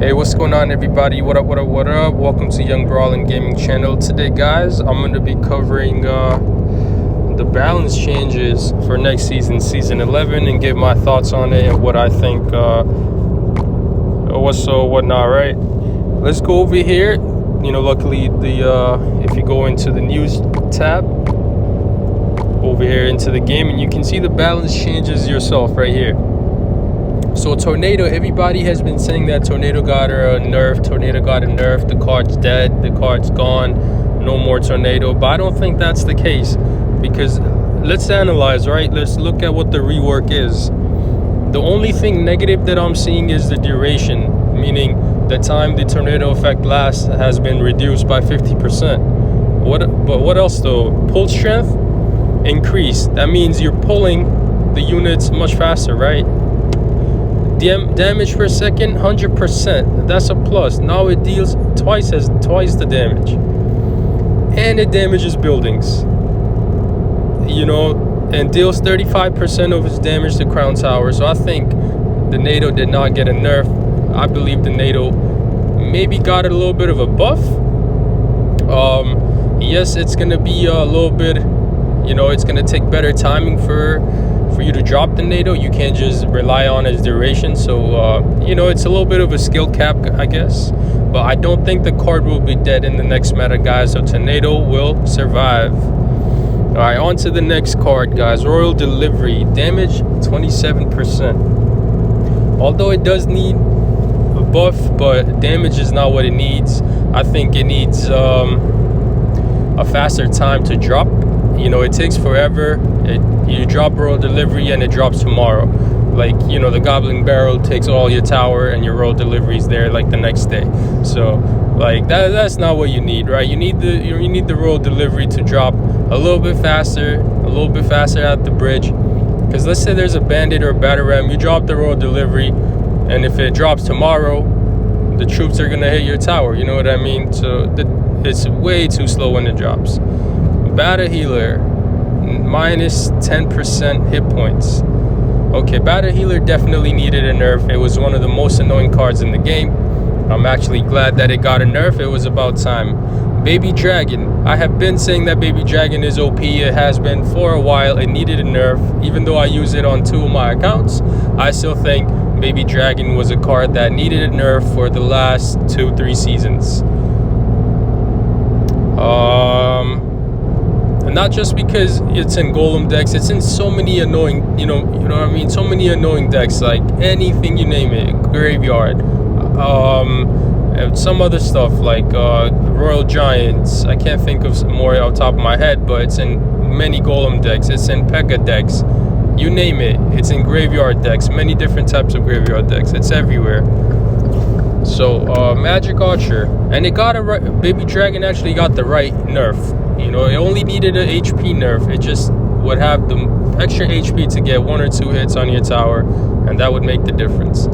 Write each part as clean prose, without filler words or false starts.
Hey, what's going on, everybody? What up, what up, what up? Welcome to Young Brawling Gaming Channel. Today, guys, I'm going to be covering the balance changes for next season, Season 11, and give my thoughts on it and what I think, what's so, whatnot, right? Let's go over here. You know, luckily, if you go into the news tab, over here into the game, and you can see the balance changes yourself right here. So Tornado, everybody has been saying that Tornado got a nerf, the card's dead, the card's gone, no more Tornado. But I don't think that's the case, because let's analyze, right? Let's look at what the rework is. The only thing negative that I'm seeing is the duration, meaning the time the Tornado effect lasts has been reduced by 50%. But what else though? Pull strength increased. That means you're pulling the units much faster, right? Damage per second, 100%. That's a plus. Now it deals twice the damage, and it damages buildings. You know, and deals 35% of its damage to Crown Tower. So I think the NADO did not get a nerf. I believe the NADO maybe got a little bit of a buff. Yes, it's gonna be a little bit. You know, it's gonna take better timing for you to drop the NADO. You can't just rely on its duration. So you know, it's a little bit of a skill cap, I guess, but I don't think the card will be dead in the next meta, guys. So Tornado will survive. All right, on to the next card, guys. Royal Delivery, damage 27%. Although it does need a buff, but damage is not what it needs. I think it needs a faster time to drop. You know, it takes forever. You drop Royal Delivery and it drops tomorrow. Like, you know, the Goblin Barrel takes all your tower and your Royal Delivery is there like the next day. So like that's not what you need, right? You need the Royal Delivery to drop a little bit faster at the bridge. Because let's say there's a bandit or a batter ram, you drop the Royal Delivery, and if it drops tomorrow, the troops are gonna hit your tower. You know what I mean? So it's way too slow when it drops. Batter Healer, minus 10% hit points. Okay, Batter Healer definitely needed a nerf. It was one of the most annoying cards in the game. I'm actually glad that it got a nerf. It was about time. Baby Dragon, I have been saying that Baby Dragon is OP. It has been for a while. It needed a nerf. Even though I use it on 2 of my accounts, I still think Baby Dragon was a card that needed a nerf for the last 2-3 seasons. And not just because it's in Golem decks, it's in so many annoying, you know what I mean? So many annoying decks, like anything you name it, Graveyard, and some other stuff like Royal Giants. I can't think of more off the top of my head, but it's in many Golem decks. It's in Pekka decks. You name it, it's in Graveyard decks. Many different types of Graveyard decks. It's everywhere. So Magic Archer, and it got a right. Baby Dragon actually got the right nerf. You know, it only needed an HP nerf. It just would have the extra HP to get 1 or 2 hits on your tower, and that would make the difference.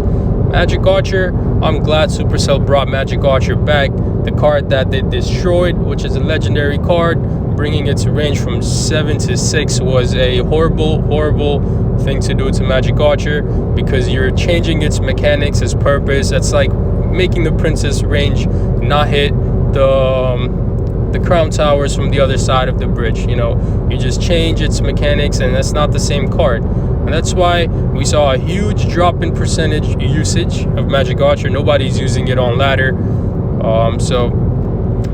Magic Archer, I'm glad Supercell brought Magic Archer back. The card that they destroyed, which is a legendary card, bringing its range from 7 to 6 was a horrible thing to do to Magic Archer, because you're changing its mechanics, its purpose. It's like making the Princess range not hit the Crown Towers from the other side of the bridge. You know, you just change its mechanics, and that's not the same card. And that's why we saw a huge drop in percentage usage of Magic Archer. Nobody's using it on ladder.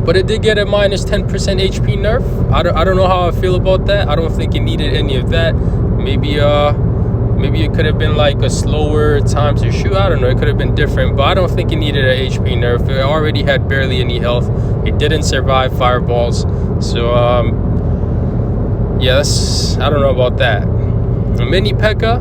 But it did get a minus 10% HP nerf. I don't know how I feel about that. I don't think it needed any of that. Maybe it could have been like a slower time to shoot. I don't know. It could have been different, but I don't think it needed an HP nerf. It already had barely any health. It didn't survive fireballs. So yeah, I don't know about that. Mini Pekka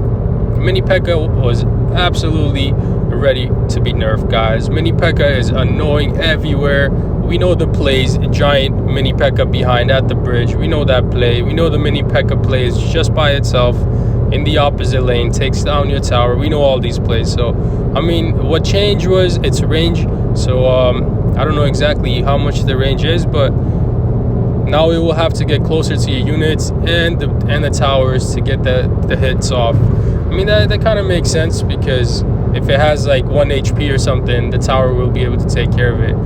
was absolutely ready to be nerfed, guys. Mini Pekka is annoying everywhere. We know the plays, giant Mini Pekka behind at the bridge. We know that play. We know the Mini Pekka plays just by itself in the opposite lane, takes down your tower. We know all these plays. So I mean, what changed was its range. So I don't know exactly how much the range is, but now it will have to get closer to your units and the towers to get the hits off. I mean, that kind of makes sense, because if it has like 1 HP or something, the tower will be able to take care of it.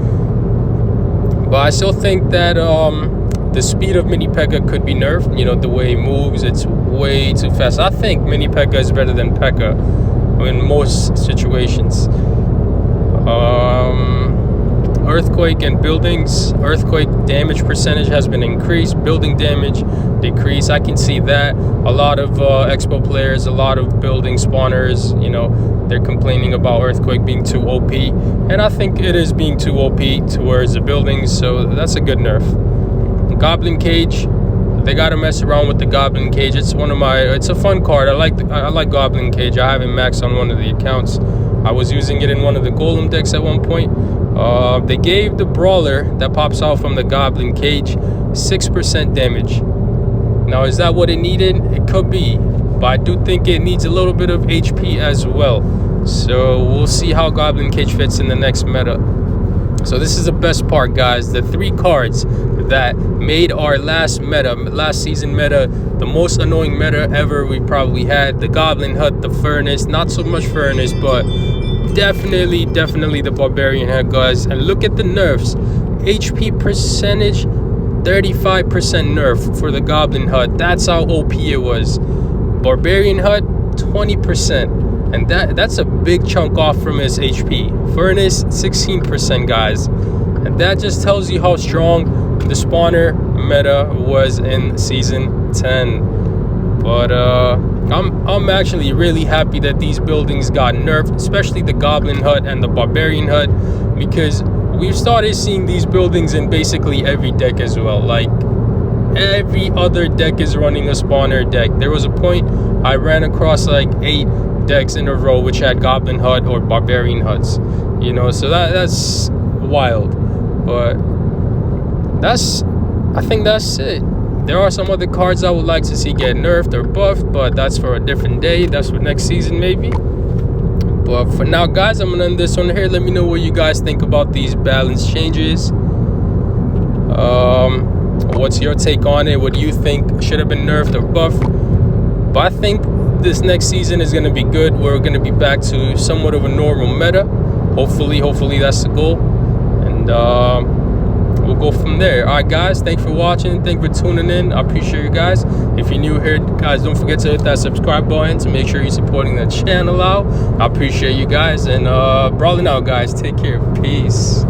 But I still think that the speed of Mini Pekka could be nerfed. You know, the way he moves, it's way too fast. I think Mini Pekka is better than Pekka in most situations. Earthquake and buildings. Earthquake damage percentage has been increased. Building damage decreased. I can see that. A lot of Expo players, a lot of building spawners, you know, they're complaining about Earthquake being too OP. And I think it is being too OP towards the buildings, so that's a good nerf. Goblin Cage. They gotta mess around with the Goblin Cage. It's a fun card. I like Goblin Cage. I have it maxed on one of the accounts. I was using it in one of the Golem decks at one point. They gave the Brawler that pops out from the Goblin Cage 6% damage. Now, is that what it needed? It could be, but I do think it needs a little bit of HP as well. So we'll see how Goblin Cage fits in the next meta. So this is the best part, guys. The 3 cards that made our last season meta, the most annoying meta ever we probably had. The Goblin Hut, the Furnace, not so much Furnace, but definitely the Barbarian Hut, guys. And look at the nerfs. HP percentage, 35% nerf for the Goblin Hut. That's how OP it was. Barbarian Hut, 20%. And that's a big chunk off from his HP. Furnace, 16%, guys. And that just tells you how strong the spawner meta was in season 10. But I'm actually really happy that these buildings got nerfed, especially the Goblin Hut and the Barbarian Hut, because we've started seeing these buildings in basically every deck as well. Like, every other deck is running a spawner deck. There was a point I ran across like 8 decks in a row which had Goblin Hut or Barbarian Huts, you know, so that's wild. But I think that's it. There are some other cards I would like to see get nerfed or buffed, but that's for a different day. That's for next season maybe. But for now, guys, I'm gonna end this one here. Let me know what you guys think about these balance changes. What's your take on it? What do you think should have been nerfed or buffed? But I think this next season is going to be good. We're going to be back to somewhat of a normal meta. Hopefully that's the goal. And we'll go from there. All right, guys, thanks for watching. Thanks for tuning in. I appreciate you guys. If you're new here, guys, don't forget to hit that subscribe button to make sure you're supporting the channel out. I appreciate you guys. And brawling out, guys. Take care. Peace.